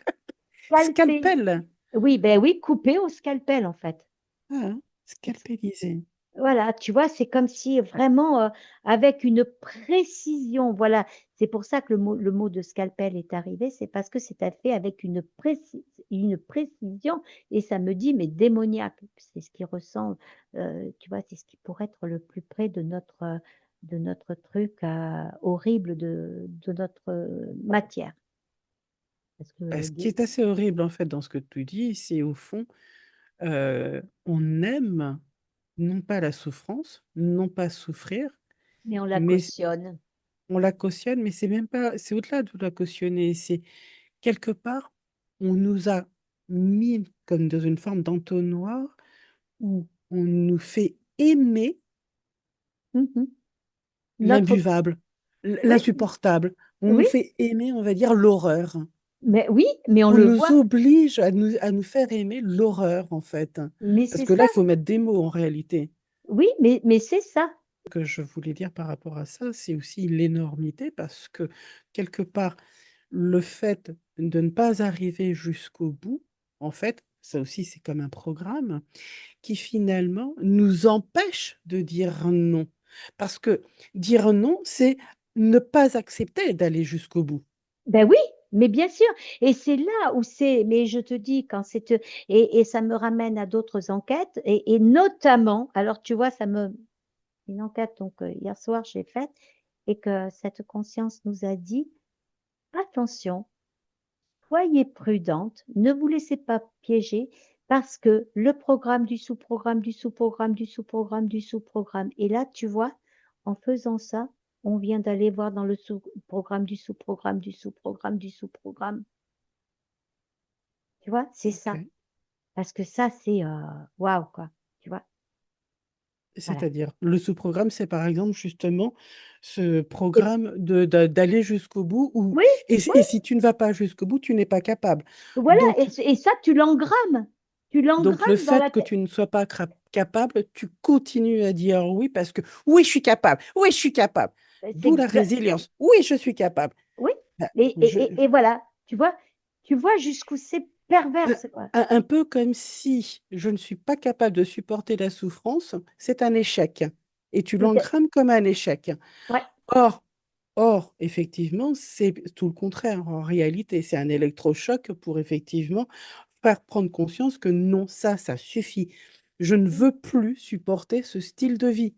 scalpé. Scalpel. Oui, ben oui, coupé au scalpel, en fait. Ah, hein, scalpélisé. Voilà, tu vois, c'est comme si vraiment avec une précision, voilà, c'est pour ça que le mot de scalpel est arrivé, c'est parce que c'est fait avec une précision et ça me dit, mais démoniaque, c'est ce qui ressent, tu vois, c'est ce qui pourrait être le plus près de notre truc horrible de notre matière. Parce que, Ce qui est assez horrible, en fait, dans ce que tu dis, c'est au fond, on aime non pas la souffrance, non pas souffrir, mais on la mais cautionne. on la cautionne, mais c'est même pas, c'est au-delà de la cautionner. C'est quelque part, on nous a mis comme dans une forme d'entonnoir où on nous fait aimer Mhm. Notre, l'imbuvable, oui, l'insupportable. On nous oui, fait aimer, on va dire, l'horreur. mais oui, mais on On le nous voit, oblige à nous faire aimer l'horreur, en fait. mais Parce c'est que ça. là, il faut mettre des mots en réalité. Oui, mais c'est ça. Ce que je voulais dire par rapport à ça, c'est aussi l'énormité, parce que quelque part, le fait de ne pas arriver jusqu'au bout, en fait, ça aussi, c'est comme un programme qui finalement nous empêche de dire non. Parce que dire non, c'est ne pas accepter d'aller jusqu'au bout. Ben oui, mais bien sûr. Et c'est là où c'est, mais je te dis, et ça me ramène à d'autres enquêtes, et notamment, alors tu vois, une enquête, donc hier soir, j'ai faite, et que cette conscience nous a dit, attention, soyez prudente, ne vous laissez pas piéger, parce que le programme du sous-programme, du sous-programme, du sous-programme, du sous-programme, et là, tu vois, en faisant ça, on vient d'aller voir dans le sous-programme du sous-programme, du sous-programme, du sous-programme. Tu vois, c'est ça. Ok. Parce que ça, c'est waouh, quoi. Tu vois, voilà. C'est-à-dire, le sous-programme, c'est par exemple justement ce Et programme d'aller jusqu'au bout, oui, oui, et si tu ne vas pas jusqu'au bout, tu n'es pas capable. voilà. Donc, Et ça, tu l'engrammes. Tu donc le l'engrammes dans fait la que tête. tu ne sois pas capable, tu continues à dire oui parce que oui, je suis capable, oui, je suis capable. C'est D'où la résilience. Oui, je suis capable. oui. Ben, Et voilà. Tu vois jusqu'où c'est un, perverse, quoi. un peu comme si je ne suis pas capable de supporter la souffrance, c'est un échec. Et tu l'engrammes comme un échec. Ouais. Or, effectivement, c'est tout le contraire. En réalité, c'est un électrochoc pour effectivement faire prendre conscience que non, ça suffit. Je ne veux plus supporter ce style de vie.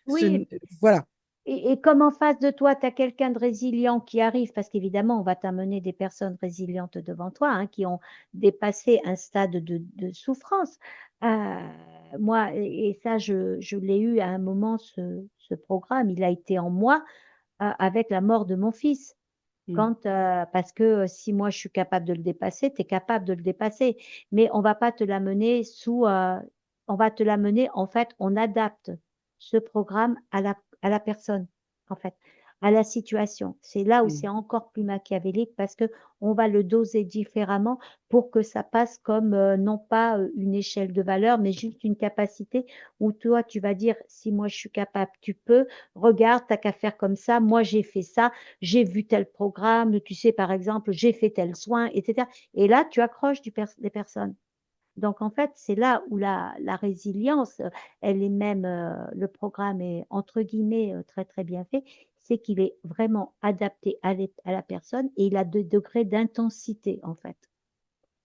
Oui. Voilà, Et comme en face de toi, tu as quelqu'un de résilient qui arrive, parce qu'évidemment, on va t'amener des personnes résilientes devant toi, hein, qui ont dépassé un stade de souffrance. Euh, moi, et ça, je l'ai eu à un moment, ce programme, il a été en moi avec la mort de mon fils. Mm, Parce que si moi je suis capable de le dépasser, tu es capable de le dépasser. Mais on va pas te l'amener on va te l'amener, en fait, on adapte ce programme à la personne, en fait, à la situation. C'est là où c'est mm, encore plus machiavélique parce que on va le doser différemment pour que ça passe comme non pas une échelle de valeur, mais juste une capacité où toi, tu vas dire, si moi je suis capable, tu peux, regarde, t'as qu'à faire comme ça, moi j'ai fait ça, j'ai vu tel programme, tu sais, par exemple, j'ai fait tel soin, etc. Et là, tu accroches des personnes. Donc, en fait, c'est là où la résilience, elle est même, le programme est entre guillemets très, très bien fait, c'est qu'il est vraiment adapté à la personne et il a des degrés d'intensité, en fait.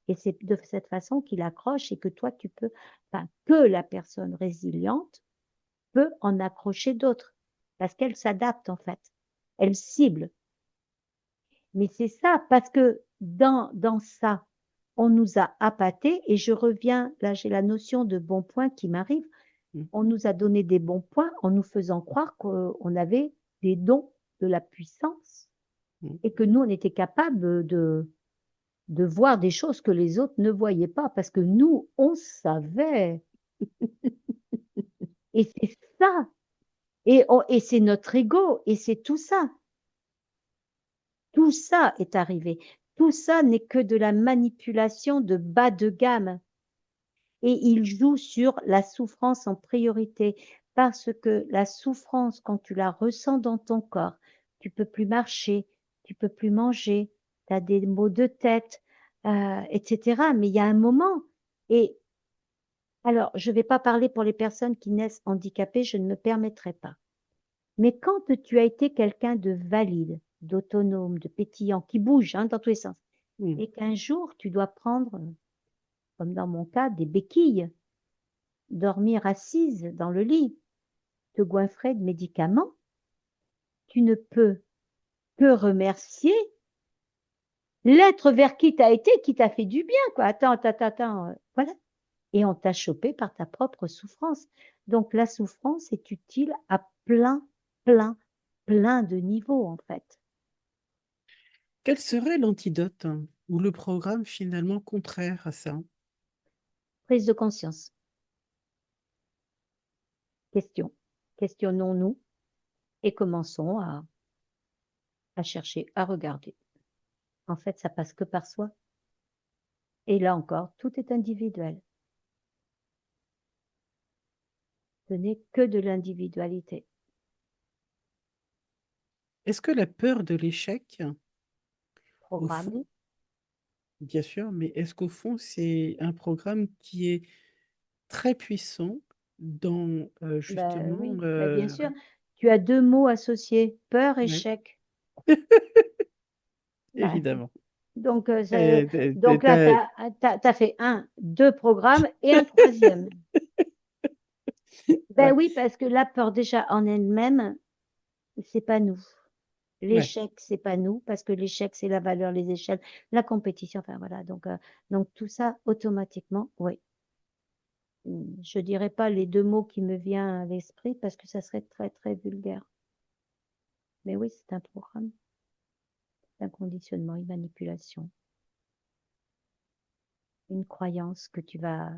Et c'est de cette façon qu'il accroche et que toi, tu peux, enfin, que la personne résiliente peut en accrocher d'autres parce qu'elle s'adapte, en fait. Elle cible. Mais c'est ça, parce que dans ça, on nous a appâtés, et je reviens, là j'ai la notion de bon point qui m'arrive, mm, on nous a donné des bons points en nous faisant croire qu'on avait des dons, de la puissance, mm. et que nous, on était capable de voir des choses que les autres ne voyaient pas, parce que nous, on savait. Et c'est ça, et c'est notre ego, et c'est tout ça. Tout ça est arrivé. Tout ça n'est que de la manipulation de bas de gamme. Et il joue sur la souffrance en priorité parce que la souffrance, quand tu la ressens dans ton corps, tu peux plus marcher, tu peux plus manger, tu as des maux de tête, etc. Mais il y a un moment. Et alors, je ne vais pas parler pour les personnes qui naissent handicapées, je ne me permettrai pas. Mais quand tu as été quelqu'un de valide, d'autonome, de pétillant, qui bouge dans tous les sens, Mm. et qu'un jour tu dois prendre, comme dans mon cas, des béquilles, dormir assise dans le lit, te goinfrer de médicaments, tu ne peux que remercier l'être vers qui tu as été, qui t'a fait du bien, quoi. Attends, voilà. Et on t'a chopé par ta propre souffrance. Donc la souffrance est utile à plein, plein de niveaux, en fait. Quel serait l'antidote ou le programme finalement contraire à ça? Prise de conscience. Question. Questionnons-nous et commençons à chercher, à regarder. En fait, ça passe que par soi. Et là encore, tout est individuel. Ce n'est que de l'individualité. Est-ce que la peur de l'échec, au fond, Programme. bien sûr, mais est-ce qu'au fond, c'est un programme qui est très puissant dans Ben justement... oui, ben bien sûr. Tu as deux mots associés, peur, ouais, échec. Ben, évidemment. donc, Euh, t'as- t'as- donc là, tu t'as- as, fait un, deux programmes et un troisième. Ben ouais, oui, parce que la peur déjà en elle-même, c'est pas nous. ouais. L'échec, c'est pas nous, parce que l'échec, c'est la valeur, les échelles, la compétition, enfin voilà. Donc tout ça, automatiquement, oui. Je dirais pas les deux mots qui me viennent à l'esprit parce que ça serait très, très vulgaire. Mais oui, c'est un programme, c'est un conditionnement, une manipulation, une croyance que tu vas...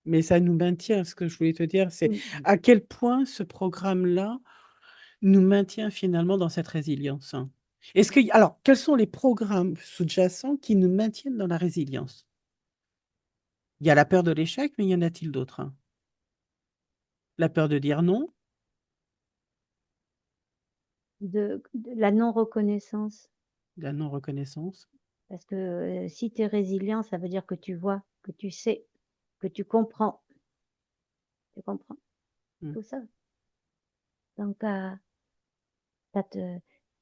Mais ça nous maintient, ce que je voulais te dire, c'est à quel point ce programme-là nous maintient finalement dans cette résilience, hein. Alors, quels sont les programmes sous-jacents qui nous maintiennent dans la résilience? Il y a la peur de l'échec, mais y en a-t-il d'autres, hein? La peur de dire non, de la non-reconnaissance. la non-reconnaissance. Parce que si tu es résilient, ça veut dire que tu vois, que tu sais, que tu comprends Mm. tout ça. Donc, ça te,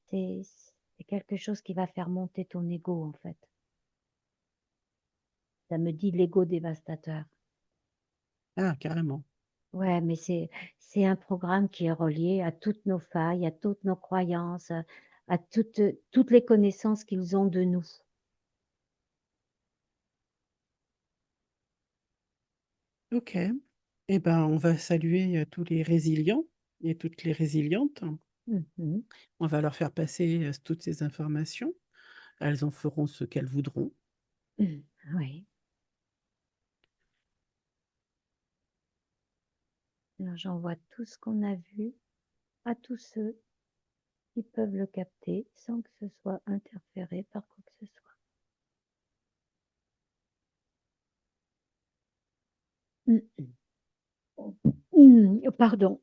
c'est quelque chose qui va faire monter ton ego, en fait. Ça me dit l'ego dévastateur. Ah, carrément. Ouais, mais c'est un programme qui est relié à toutes nos failles, à toutes nos croyances, à toutes les connaissances qu'ils ont de nous. Ok. Eh ben, on va saluer tous les résilients et toutes les résilientes. Mhm. On va leur faire passer toutes ces informations. Elles en feront ce qu'elles voudront. Oui. Alors, j'envoie tout ce qu'on a vu à tous ceux qui peuvent le capter sans que ce soit interféré par quoi que ce soit. Pardon.